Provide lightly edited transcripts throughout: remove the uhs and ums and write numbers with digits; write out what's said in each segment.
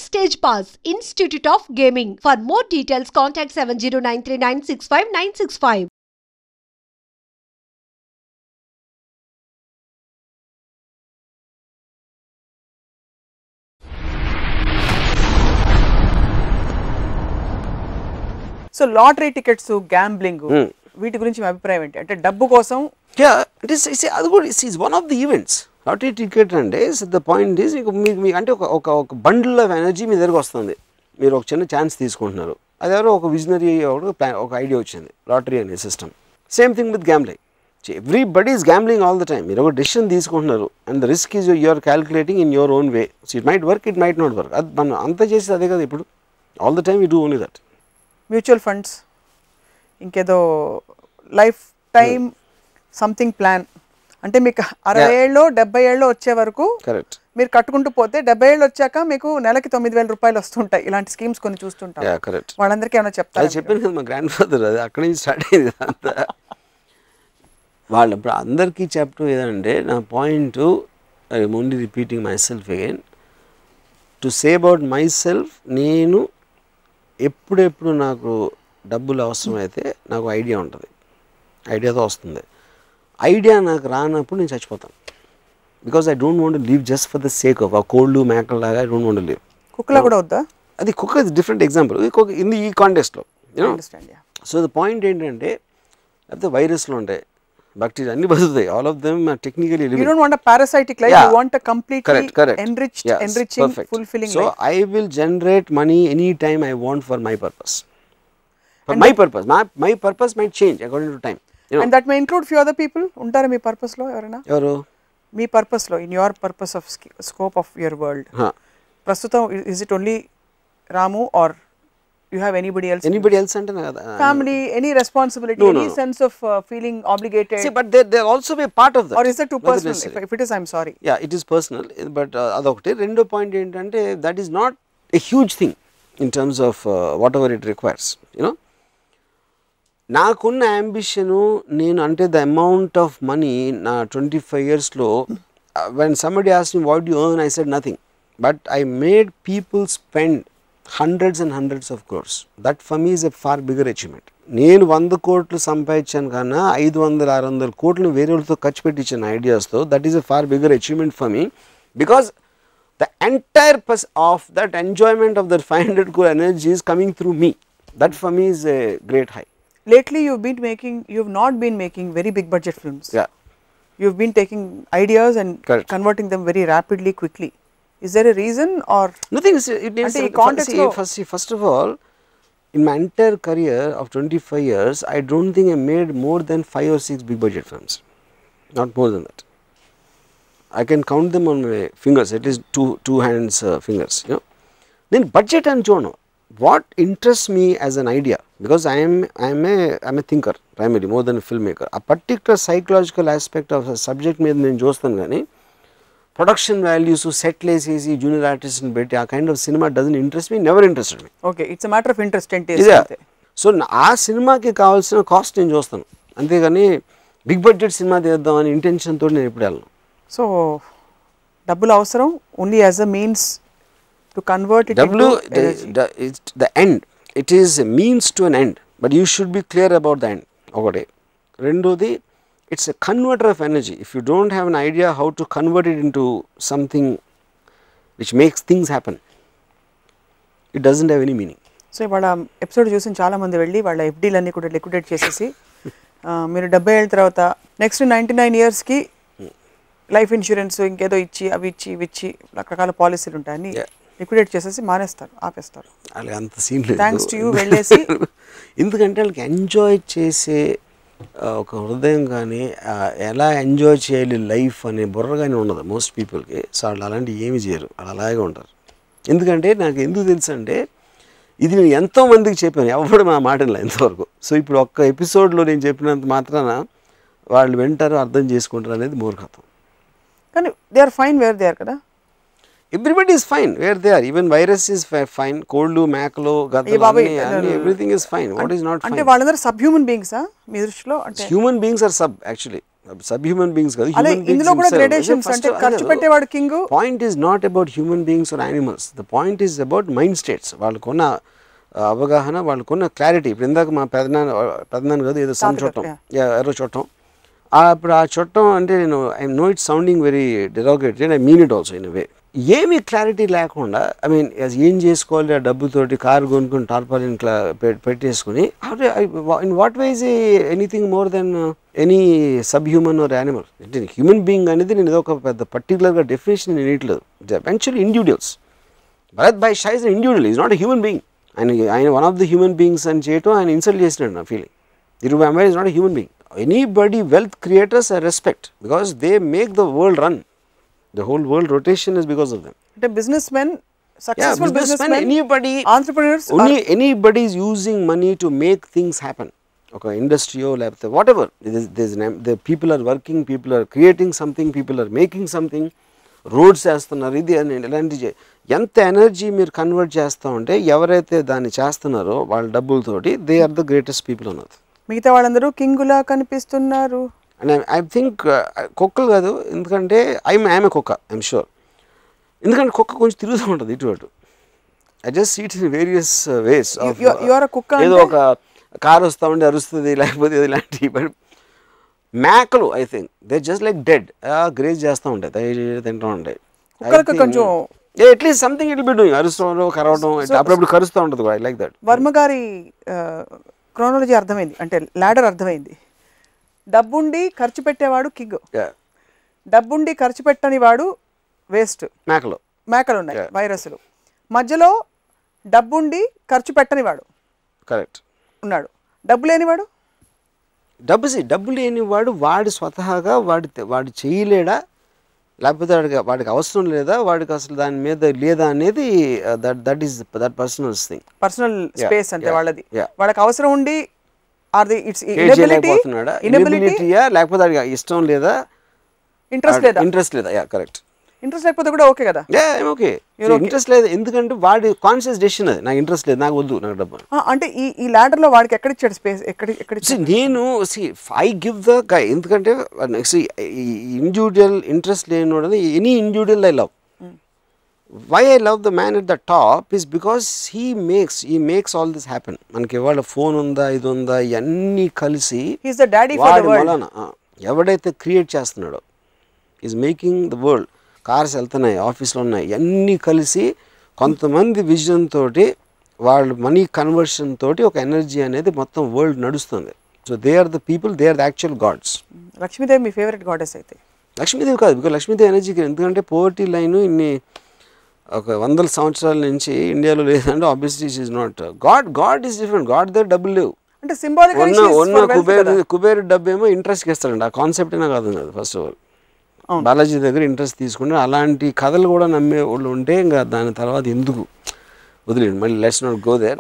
Backstage Pass, Institute of Gaming. For more details, contact 7093965965. So lottery tickets gambling వీటి గురించి మీ అభిప్రాయం ఏంటి? అంటే డబ్బు కోసం అది కూడా is one of the events. Lottery ticket అంటే ద పాయింట్ ఈజ్ మీకు అంటే ఒక బండిల్ ఆఫ్ ఎనర్జీ మీ దగ్గరకు వస్తుంది. మీరు ఒక చిన్న ఛాన్స్ తీసుకుంటున్నారు. అదేవరో ఒక విజనరీ ఒక ఐడియా వచ్చింది, లాటరీ అనే system. Same thing with gambling. Everybody is gambling all the time. మీరు ఒక డెసిషన్ తీసుకుంటున్నారు and the risk is you're calculating in your own way. So it might work, it might not work. అది మనం అంతా చేసేది అదే కదా ఇప్పుడు. All the time you do only that. Mutual funds, ఇంకేదో లైఫ్ టైమ్ సంథింగ్ ప్లాన్, అంటే మీకు 60 ఏళ్ళు 70 ఏళ్ళు వచ్చే వరకు కరెక్ట్ మీరు కట్టుకుంటూ పోతే 70 ఏళ్ళు వచ్చాక మీకు నెలకి 9,000 రూపాయలు వస్తుంటాయి. ఇలాంటి స్కీమ్స్ కొన్ని చూస్తుంటాం. కరెక్ట్. వాళ్ళందరికీ ఏమైనా చెప్తారు? అది చెప్పాను కదా మా గ్రాండ్ ఫాదర్, అది అక్కడి నుంచి స్టార్ట్ అయింది అంతా. వాళ్ళు ఇప్పుడు అందరికీ చెప్పడం ఏదంటే నా point, I only repeating my self again to say about my self. నేను ఎప్పుడెప్పుడు నాకు డబ్బులు అవసరమైతే నాకు ఐడియా ఉంటుంది, ఐడియాతో వస్తుంది. ఐడియా నాకు రానప్పుడు నేను చచ్చిపోతాను. Because I don't want to live just for the sake of ఆ కోళ్ళు మేకల్లాగా. I don't want to live. కుక్కలా కూడా వద్దా? అది కుక్క ఇస్ డిఫరెంట్ ఎగ్జాంపుల్ ఇన్ ఈ కాంటెక్స్ట్లో. సో ద పాయింట్ ఏంటంటే లేకపోతే వైరస్లు ఉంటాయి, బ్యాక్టీరియా అన్ని బతుకుతాయి. All of them are technically living. You don't want a parasitic life, you want a completely enriching fulfilling life. So I will generate money any time I want for my purpose. For my purpose. My purpose might change according to time. You know? And that may include few other people. Untara me purpose లో ఎవరైనా? ఎవరు? మీ purpose లో, in your purpose of scope of your world. ప్రస్తుతం is it only Ramu or you have anybody else? Anybody else అంటే family, any responsibility, any sense of feeling obligated? See, but they also be part of that. Or is it too personal? If it is, I'm sorry. Yeah, it is personal, but adokte rendo point entante that is not a huge thing in terms of whatever it requires, you know. నాకున్న ambition నేను అంటే the amount of money నా 25 yearsలో when somebody asked me what do you earn, I said nothing, but I made people spend hundreds and hundreds of crores. That for me is a far bigger achievement. నేను 100 కోట్లు సంపాదించాను కన్నా 500-600 కోట్లు వేరే వాళ్ళతో ఖర్చు పెట్టించాను ఐడియాస్తో. That is a far bigger achievement for me because the entire of that enjoyment of that 500 crore energy is coming through me. That for me is a great high. Lately you've not been making very big budget films. Yeah, you've been taking ideas and converting them very rapidly, quickly. Is there a reason or nothing? It needs first of all, in my entire career of 25 years I don't think I made more than 5 or 6 big budget films, not more than that. I can count them on my fingers, at least two hands fingers, you know. Then budget and jono, what interests me as an idea, because I'm a thinker primarily more than a filmmaker. A particular psychological aspect of a subject మీద నేను చూస్తాను కానీ production values సెట్లు వేసేసి junior artist పెట్టి ఆ kind of cinema doesn't interest me, never interested me. Okay, it's a matter of interest అంటే so ఆ సినిమాకి కావాల్సిన కాస్ట్ నేను చూస్తాను, అంతేగాని బిగ్ బడ్జెట్ సినిమా తీద్దామని ఇంటెన్షన్ తోటి నేను ఎప్పుడు వెళ్ళను. సో డబ్బులు అవసరం only as a means to convert it into the end. It is a means to an end, but you should be clear about the end. ఒకటి. రెండోది, it's a converter of energy. If you don't have an idea how to convert it into something which makes things happen, it doesn't have any meaning. So ఇవాళ episode చూసిన చాలా మంది వెళ్ళి వాళ్ళ ఎఫ్డీలన్నీ కూడా liquidate చేసేసి మీరు 70 ఏళ్ళ తర్వాత నెక్స్ట్ 99 yearsకి లైఫ్ ఇన్సూరెన్స్ ఇంకేదో ఇచ్చి అవి ఇచ్చి ఇవి ఇచ్చి రకరకాల పాలసీలు ఉంటాయని లిక్విడేట్ చేసేసి మానేస్తారు, ఆపేస్తారు. అలాగే అంత సీన్ లేదు. థ్యాంక్స్ టు యూ వెళ్ళేసి ఎందుకంటే వాళ్ళకి ఎంజాయ్ చేసే ఒక హృదయం కానీ ఎలా ఎంజాయ్ చేయాలి లైఫ్ అనే బుర్ర కానీ ఉండదు మోస్ట్ పీపుల్కి. సో వాళ్ళు అలాంటివి ఏమి చేయరు, వాళ్ళు అలాగే ఉంటారు. ఎందుకంటే నాకు ఎందుకు తెలుసు అంటే ఇది నేను ఎంతోమందికి చెప్పాను, ఎవరు మా మాటలు ఎంతవరకు. సో ఇప్పుడు ఒక్క ఎపిసోడ్లో నేను చెప్పినంత మాత్రాన వాళ్ళు వింటారు, అర్థం చేసుకుంటారు అనేది మూర్ఖత్వం. కానీ they are fine where they are కదా. Everybody is fine where they are. Even virus is fine. Koldu, Maklo, Gaddalu, everything is fine. What is not fine? అంటే వాళ్ళందరూ సబ్ హ్యూమన్ బీయింగ్స్ మీ దృష్టిలో? అంటే human beings are sub actually. Sub human beings కాదు, అదే human ఇందులో కూడా gradations అంటే ఖర్చు పెట్టేవాడు king. Point is not about human beings or animals, the point is about mind states. వాళ్ళకున్న అవగాహన, వాళ్ళకున్న క్లారిటీ. ఇప్పుడు ఇందాక మా పెదనాన్న కాదు ఏదో సమ్ చుట్టం, ఎర్ర చుట్టం, అప్పుడు ఆ చుట్టం అంటే నేను I know it sounding very derogated, I mean it also in a way. ఏమీ క్లారిటీ లేకుండా ఐ మీన్ ఏం చేసుకోవాలి ఆ డబ్బుతోటి, కారు కొనుక్కుని టార్పాలిన్ ఇట్లా పెట్టేసుకుని, in what wise anything more than any sub human or animal. అంటే హ్యూమన్ బీయింగ్ అనేది నేను ఏదో ఒక పెద్ద పర్టికులర్గా డెఫినేషన్ నేను ఇట్లేదు. Eventually individuals. Bharat bhai Shah is an individual, is not a human being. ఆయన one of the human beings అని చేయటం ఆయన ఇన్సల్ట్ చేసినాడు నా feeling. Dhirubhai Ambani is not a human being. Anybody wealth creators I respect because they make the world run. The whole world rotation is because of them. అంటే business men, successful business men, anybody, entrepreneurs, anybody is using money to make things happen. Okay, industry or whatever. The people are working, people are creating something, people are making something. Roads వేస్తున్నారు, ఇది అని ఇలాంటి ఎంత energy మీరు convert చేస్తూ ఉంటే ఎవరైతే దాన్ని చేస్తున్నారో వాళ్ళ డబ్బులతోటి they are the greatest people అన్నది. మిగతా వాళ్ళందరూ కింగులా కనిపిస్తున్నారు. అండ్ ఐ థింక్ కుక్కలు కాదు, ఎందుకంటే ఐఎమ్ కుక్క, ఐఎమ్ షూర్. ఎందుకంటే కుక్క కొంచెం తిరుగుతూ ఉంటుంది ఇటు అటు. I just seat in various ways. ఏదో ఒక కారు వస్తూ ఉంటే అరుస్తుంది, లేకపోతే ఇలాంటి. బట్ మేకలు I think they just like dead, grace చేస్తూ ఉంటాయి, తింటూ ఉంటాయి. కొంచెం at least something it be doing, అరుస్తూ కరవడం, అప్పుడప్పుడు కరుస్తూ ఉంటుంది. I like that. వర్మ గారి క్రోనాలజీ అర్థమైంది, అంటే లాడర్ అర్థమైంది. డబ్బుండి ఖర్చు పెట్టేవాడు కింగ్, డబ్బుండి ఖర్చు పెట్టని వాడు వేస్ట్. మేకలు ఉన్నాయి, వైరస్లు. మధ్యలో డబ్బుండి ఖర్చు పెట్టని వాడు కరెక్ట్ ఉన్నాడు. డబ్బు లేనివాడు, డబ్బు లేనివాడు వాడు స్వతహాగా వాడు చేయలేడా, లేకపోతే వాడికి అవసరం లేదా, వాడికి అసలు దాని మీద లేదా అనేది that is that personal thing, personal space అంటే వాళ్ళది. వాళ్ళకి అవసరం ఉండి లేకపోతే ఇష్టం లేదా, ఇంట్రెస్ట్ లేదా. కరెక్ట్. ఇంట్రెస్ట్ లేకపోతే కూడా ఓకే కదా. ఓకే, ఇంట్రెస్ట్ లేదు ఎందుకంటే వాడి కాన్షియస్ డెసిషన్ అది, నాకు ఇంట్రెస్ట్ లేదు, నాకు వద్దు, నాకు డబ్బు. అంటే ఈ లాడర్ లో వాడికి ఎక్కడ ఇచ్చాడు స్పేస్, ఎక్కడ నేను ఐ గివ్ ద గై. ఎందుకంటే ఇండివిజువల్ ఇంట్రెస్ట్ లేని any individual I love. Why I love the man at the top is because he makes all this happen. మనకి ఇవాళ ఫోన్ ఉందా, ఇది ఉందా, ఇవన్నీ కలిసి వాడి వలన ఎవడైతే క్రియేట్ చేస్తున్నాడో is making the world. Cars వెళ్తున్నాయి, ఆఫీస్లో ఉన్నాయి, ఇవన్నీ కలిసి కొంతమంది విజన్ తోటి, వాళ్ళు మనీ కన్వర్షన్ తోటి ఒక ఎనర్జీ అనేది మొత్తం వరల్డ్ నడుస్తుంది. So they are the people, they are the actual gods. Lakshmidevi మీ ఫేవరెట్ గాడెస్ అయితే? లక్ష్మీదేవి కాదు, బికాజ్ లక్ష్మీదేవి ఎనర్జీకి, ఎందుకంటే పోవర్టీ లైన్ ఇన్ని ఒక 100 సంవత్సరాల నుంచి ఇండియాలో లేదంటే obviously it is not. God is different. God దగ్గర డబ్బులు లేవు. అంటే సింబాలిక్ కుబేరు డబ్బు ఏమో ఇంట్రెస్ట్కి ఇస్తాడండి. ఆ కాన్సెప్ట్ నాకు కాదు కదా. ఫస్ట్ ఆఫ్ ఆల్ బాలాజీ దగ్గర ఇంట్రెస్ట్ తీసుకుంటే అలాంటి కథలు కూడా నమ్మే వాళ్ళు ఉంటే ఇంకా దాని తర్వాత ఎందుకు వదిలేండి, మళ్ళీ let's not go there.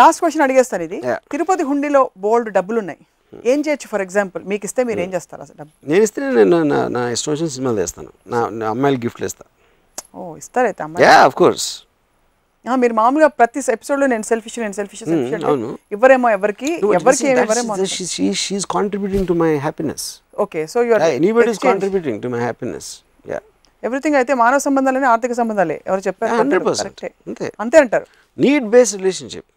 Last question అడిగేస్తాను. ఇది తిరుపతి హుండీలో బోల్డ్ డబ్బులు ఉన్నాయి, ఏం చేయొచ్చు? ఫర్ ఎగ్జాంపుల్ మీకు ఇస్తే మీరు ఏం చేస్తారు? అసలు డబ్బు నేను ఇస్తే నేను నా ఇష్టం వచ్చిన సినిమాలు చేస్తాను, నా అమ్మాయిలు గిఫ్ట్లు ఇస్తాను. ఓ ఇస్తారైతే అమ్మాయి? Of course. మీరు మామూలుగా ప్రతి ఎపిసోడ్ లో నేను సెల్ఫిష్ ఇవ్వరేమో ఎవరికి she is contributing to my happiness. Okay, so you are anybody is contributing to my happiness. Yeah, everything. అయితే మానవ సంబంధాలనే ఆర్థిక సంబంధాలే ఎవరు చెప్పారు? 100% అంతే అంటారు. Need based relationship.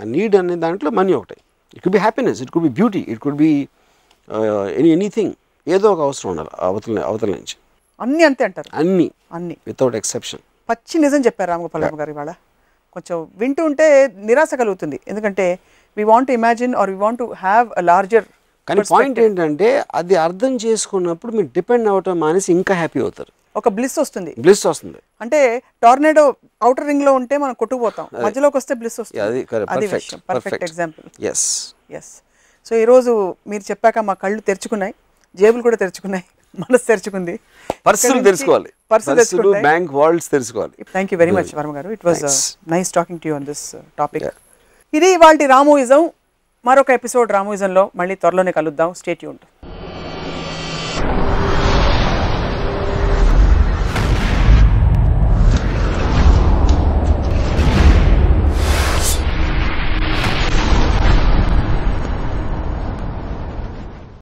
ఆ నీడ్ అనే దాంట్లో మనీ ఒకటి. It could be happiness, it could be beauty, it could be anything. ఏదో ఒక అవసరం ఉండాలి అవతల నుంచి. అన్నీ అంతే అంటారు? అన్ని వితౌట్ ఎక్సెప్షన్. పచ్చి నిజం చెప్పారు రామగోపాల్ వర్మ గారు. ఇవాళ కొంచెం వింటూ ఉంటే నిరాశ కలుగుతుంది, ఎందుకంటే we want to imagine or we want to have a larger. కానీ పాయింట్ ఏంటంటే అది అర్థం చేసుకున్నప్పుడు మీరు డిపెండ్ అవ్వటం మానేసి ఇంకా హ్యాపీ అవుతారు. ఒక బ్లిస్ వస్తుంది. అంటే టోర్నేడో అవుటర్ రింగ్ లో ఉంటే మనం కొట్టుకుపోతాం, మధ్యలోకి వస్తే బ్లిస్ వస్తుంది. Perfect example. ఎస్. సో ఈరోజు మీరు చెప్పాక మా కళ్ళు తెరుచుకున్నాయి, జేబులు కూడా తెరుచుకున్నాయి, మనసు తెరుచుకుంది, పర్సులు తెరుచుకోవాలి, బ్యాంక్ వాల్ట్స్ తెరుచుకోవాలి. Thank you very much Varma garu. It was nice talking to you on this topic. ఇది ఇవాల్టి రామోయిజం. మరొక ఎపిసోడ్ రామోయిజంలో మళ్ళీ త్వరలోనే కలుద్దాం. Stay tuned.